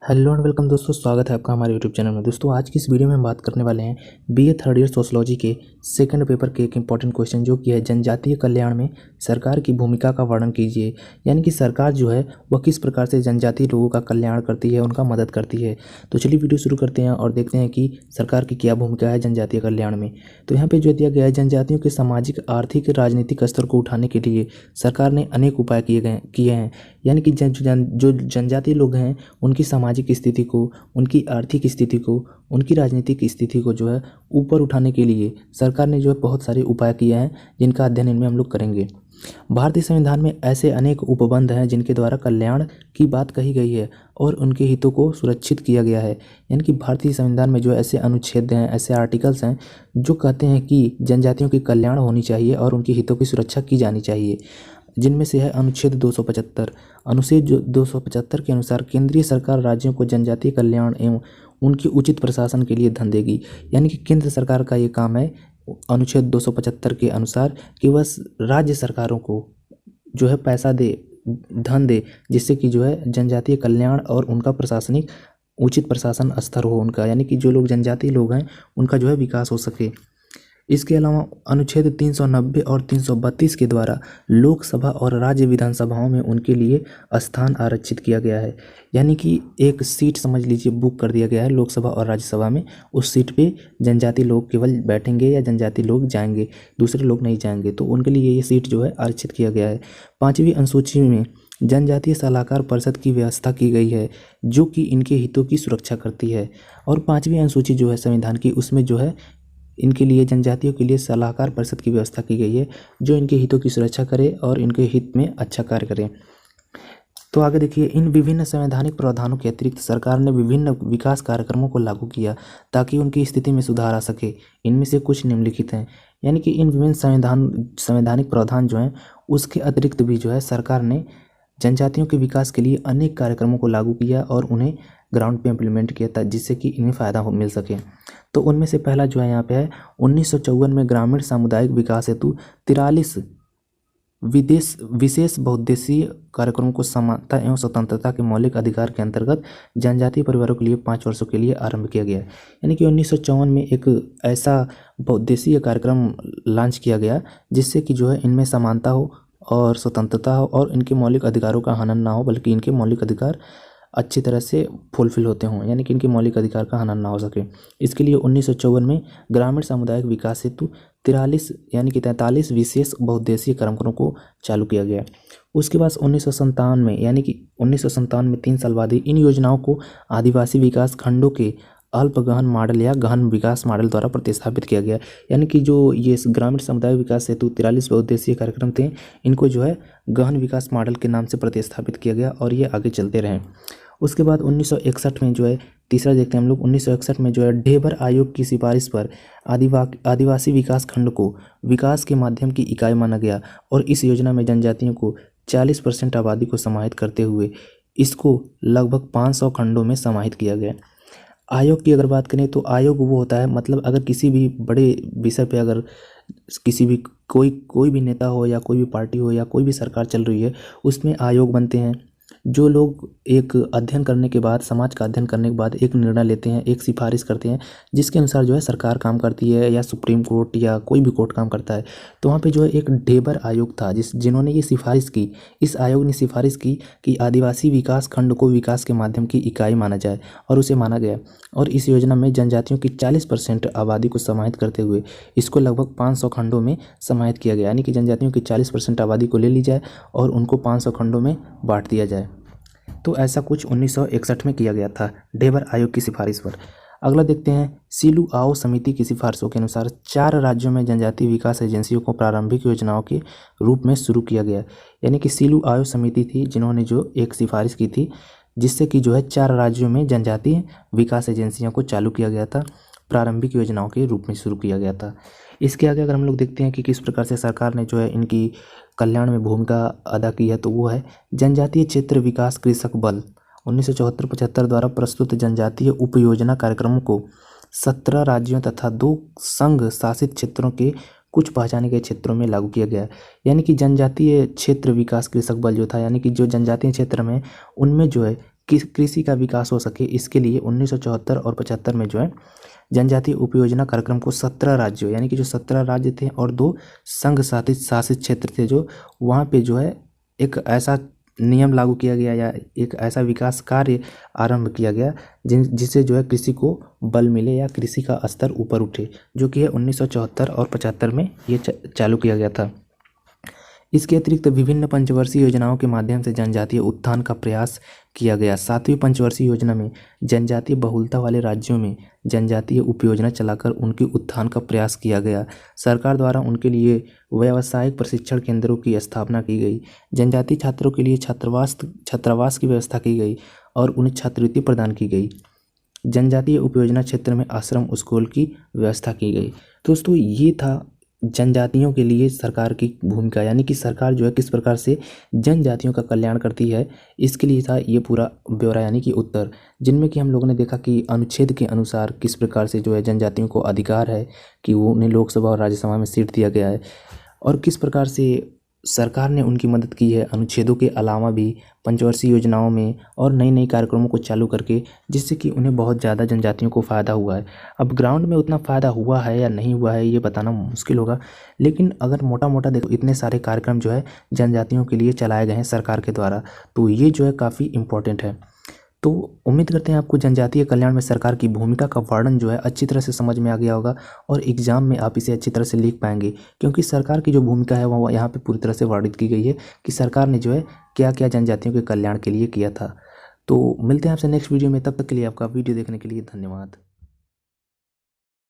Hello and welcome दोस्तों, स्वागत है आपका हमारे यूट्यूब चैनल में। दोस्तों आज की इस वीडियो में हम बात करने वाले हैं बीए थर्ड ईयर सोशियोलॉजी के सेकंड पेपर के एक इंपॉर्टेंट क्वेश्चन, जो कि है जनजातीय कल्याण में सरकार की भूमिका का वर्णन कीजिए। यानी कि सरकार जो है वह किस प्रकार से जनजातीय लोगों का कल्याण करती है, उनका मदद करती है। तो चलिए वीडियो शुरू करते हैं और देखते हैं कि सरकार की क्या भूमिका है जनजातीय कल्याण में। तो यहाँ पर जो दिया गया है, जनजातियों के सामाजिक, आर्थिक, राजनीतिक स्तर को उठाने के लिए सरकार ने अनेक उपाय किए हैं। यानी कि जो जनजातीय लोग हैं उनकी सामाजिक स्थिति को, उनकी आर्थिक स्थिति को, उनकी राजनीतिक स्थिति को जो है ऊपर उठाने के लिए सरकार ने जो है बहुत सारे उपाय किए हैं, जिनका अध्ययन इनमें हम लोग करेंगे। भारतीय संविधान में ऐसे अनेक उपबंध हैं जिनके द्वारा कल्याण की बात कही गई है और उनके हितों को सुरक्षित किया गया है। यानी कि भारतीय संविधान में जो ऐसे अनुच्छेद हैं, ऐसे आर्टिकल्स हैं जो कहते हैं कि जनजातियों की कल्याण होनी चाहिए और उनके हितों की सुरक्षा की जानी चाहिए, जिनमें से है अनुच्छेद 275। अनुच्छेद 275 के अनुसार केंद्रीय सरकार राज्यों को जनजातीय कल्याण एवं उनकी उचित प्रशासन के लिए धन देगी। यानी कि केंद्र सरकार का ये काम है अनुच्छेद 275 के अनुसार कि वह राज्य सरकारों को जो है पैसा दे, धन दे, जिससे कि जो है जनजातीय कल्याण और उनका प्रशासनिक उचित प्रशासन स्तर हो उनका, यानी कि जो लोग जनजातीय लोग हैं उनका जो है विकास हो सके। इसके अलावा अनुच्छेद 390 और 332 के द्वारा लोकसभा और राज्य विधानसभाओं में उनके लिए स्थान आरक्षित किया गया है। यानी कि एक सीट समझ लीजिए बुक कर दिया गया है लोकसभा और राज्यसभा में। उस सीट पे जनजाति लोग केवल बैठेंगे या जनजाति लोग जाएंगे, दूसरे लोग नहीं जाएंगे। तो उनके लिए ये सीट जो है आरक्षित किया गया है। 5वीं अनुसूची में जनजातीय सलाहकार परिषद की व्यवस्था की गई है, जो कि इनके हितों की सुरक्षा करती है। और 5वीं अनुसूची जो है संविधान की, उसमें जो है इनके लिए, जनजातियों के लिए सलाहकार परिषद की व्यवस्था की गई है, जो इनके हितों की सुरक्षा करे और इनके हित में अच्छा कार्य करे। तो आगे देखिए, इन विभिन्न संवैधानिक प्रावधानों के अतिरिक्त सरकार ने विभिन्न विकास कार्यक्रमों को लागू किया ताकि उनकी स्थिति में सुधार आ सके। इनमें से कुछ निम्नलिखित हैं। यानी कि इन विभिन्न संवैधानिक प्रावधान जो हैं उसके अतिरिक्त भी जो है सरकार ने जनजातियों के विकास के लिए अनेक कार्यक्रमों को लागू किया और उन्हें ग्राउंड पे इम्प्लीमेंट किया था, जिससे कि इन्हें फ़ायदा मिल सके। तो उनमें से पहला जो है यहाँ पे है 1954 में ग्रामीण सामुदायिक विकास हेतु 43 विशेष बहुउद्देशीय कार्यक्रमों को समानता एवं स्वतंत्रता के मौलिक अधिकार के अंतर्गत जनजातीय परिवारों के लिए 5 वर्षों के लिए आरंभ किया गया। यानी कि 1954 में एक ऐसा बहुउद्देशीय कार्यक्रम लॉन्च किया गया जिससे कि जो है इनमें समानता हो और स्वतंत्रता हो और इनके मौलिक अधिकारों का हनन ना हो, बल्कि इनके मौलिक अधिकार अच्छी तरह से फुलफिल होते हों, यानी कि इनके मौलिक अधिकार का हनन ना हो सके। इसके लिए 1954 में ग्रामीण सामुदायिक विकास हेतु 43 विशेष बहुउद्देशीय कार्यक्रमों को चालू किया गया। उसके बाद 1957 में, यानी कि 1957 में 3 साल बाद ही इन योजनाओं को आदिवासी विकास खंडों के अल्प गहन मॉडल या गहन विकास मॉडल द्वारा प्रतिस्थापित किया गया। यानी कि जो ये ग्रामीण समुदाय विकास हेतु 43 बहुउद्देशीय कार्यक्रम थे, इनको जो है गहन विकास मॉडल के नाम से प्रतिस्थापित किया गया और ये आगे चलते रहे। उसके बाद 1961 में जो है, तीसरा देखते हैं हम लोग, 1961 में जो है ढेबर आयोग की सिफारिश पर आदिवासी विकास खंड को विकास के माध्यम की इकाई माना गया और इस योजना में जनजातियों को 40% आबादी को समाहित करते हुए इसको लगभग 500 खंडों में समाहित किया गया। आयोग की अगर बात करें तो आयोग वो होता है, मतलब अगर किसी भी बड़े विषय पे अगर किसी भी कोई भी नेता हो या कोई भी पार्टी हो या कोई भी सरकार चल रही है, उसमें आयोग बनते हैं। जो लोग एक अध्ययन करने के बाद, समाज का अध्ययन करने के बाद एक निर्णय लेते हैं, एक सिफारिश करते हैं, जिसके अनुसार जो है सरकार काम करती है या सुप्रीम कोर्ट या कोई भी कोर्ट काम करता है। तो वहाँ पे जो है एक ढेबर आयोग था जिन्होंने ये सिफारिश की। इस आयोग ने सिफारिश की कि आदिवासी विकास खंड को विकास के माध्यम की इकाई माना जाए और उसे माना गया। और इस योजना में जनजातियों की 40% आबादी को समाहित करते हुए इसको लगभग 500 खंडों में समाहित किया गया। यानी कि जनजातियों की 40% आबादी को ले ली जाए और उनको 500 खंडों में बांट दिया जाए। तो ऐसा कुछ 1961 में किया गया था ढेबर आयोग की सिफारिश पर। अगला देखते हैं, सीलू आओ समिति की सिफारिशों के अनुसार 4 राज्यों में जनजातीय विकास एजेंसियों को प्रारंभिक योजनाओं के रूप में शुरू किया गया। यानी कि सीलू आओ समिति थी जिन्होंने जो एक सिफारिश की थी, जिससे कि जो है 4 राज्यों में जनजातीय विकास एजेंसियों को चालू किया गया था, प्रारंभिक योजनाओं के रूप में शुरू किया गया था। इसके आगे अगर हम लोग देखते हैं कि किस प्रकार से सरकार ने जो है इनकी कल्याण में भूमिका अदा की है, तो वो है जनजातीय क्षेत्र विकास कृषक बल 1974-75 द्वारा प्रस्तुत जनजातीय उपयोजना कार्यक्रमों को 17 राज्यों तथा 2 संघ शासित क्षेत्रों के कुछ पहचाने गए क्षेत्रों में लागू किया गया। यानी कि जनजातीय क्षेत्र विकास कृषक बल जो था, यानी कि जो जनजातीय क्षेत्र में उनमें जो है कृषि का विकास हो सके, इसके लिए 1974 और 75 में जो है जनजातीय उपयोजना कार्यक्रम को 17 राज्यों यानी कि जो 17 राज्य थे और 2 संघ शासित क्षेत्र थे जो वहाँ पे जो है एक ऐसा नियम लागू किया गया या एक ऐसा विकास कार्य आरंभ किया गया जिससे जो है कृषि को बल मिले या कृषि का स्तर ऊपर उठे, जो कि है 1974 और 75 में ये चालू किया गया था। इसके अतिरिक्त विभिन्न पंचवर्षीय योजनाओं के माध्यम से जनजातीय उत्थान का प्रयास किया गया। 7वीं पंचवर्षीय योजना में जनजातीय बहुलता वाले राज्यों में जनजातीय उपयोजना चलाकर उनके उत्थान का प्रयास किया गया। सरकार द्वारा उनके लिए व्यावसायिक प्रशिक्षण केंद्रों की स्थापना की गई। जनजातीय छात्रों के लिए छात्रावास की व्यवस्था की गई और उन्हें छात्रवृत्ति प्रदान की गई। जनजातीय उपयोजना क्षेत्र में आश्रम स्कूल की व्यवस्था की गई। दोस्तों, ये था जनजातियों के लिए सरकार की भूमिका, यानी कि सरकार जो है किस प्रकार से जनजातियों का कल्याण करती है, इसके लिए था ये पूरा ब्यौरा यानी कि उत्तर, जिनमें कि हम लोगों ने देखा कि अनुच्छेद के अनुसार किस प्रकार से जो है जनजातियों को अधिकार है कि वो उन्हें लोकसभा और राज्यसभा में सीट दिया गया है और किस प्रकार से सरकार ने उनकी मदद की है अनुच्छेदों के अलावा भी पंचवर्षीय योजनाओं में और नई नई कार्यक्रमों को चालू करके, जिससे कि उन्हें बहुत ज़्यादा जनजातियों को फ़ायदा हुआ है। अब ग्राउंड में उतना फ़ायदा हुआ है या नहीं हुआ है ये बताना मुश्किल होगा, लेकिन अगर मोटा मोटा देखो इतने सारे कार्यक्रम जो है जनजातियों के लिए चलाए गए हैं सरकार के द्वारा, तो ये जो है काफ़ी इम्पोर्टेंट है। तो उम्मीद करते हैं आपको जनजातीय कल्याण में सरकार की भूमिका का वर्णन जो है अच्छी तरह से समझ में आ गया होगा और एग्जाम में आप इसे अच्छी तरह से लिख पाएंगे, क्योंकि सरकार की जो भूमिका है वो यहाँ पे पूरी तरह से वर्णित की गई है कि सरकार ने जो है क्या क्या जनजातियों के कल्याण के लिए किया था। तो मिलते हैं आपसे नेक्स्ट वीडियो में, तब तक के लिए आपका वीडियो देखने के लिए धन्यवाद।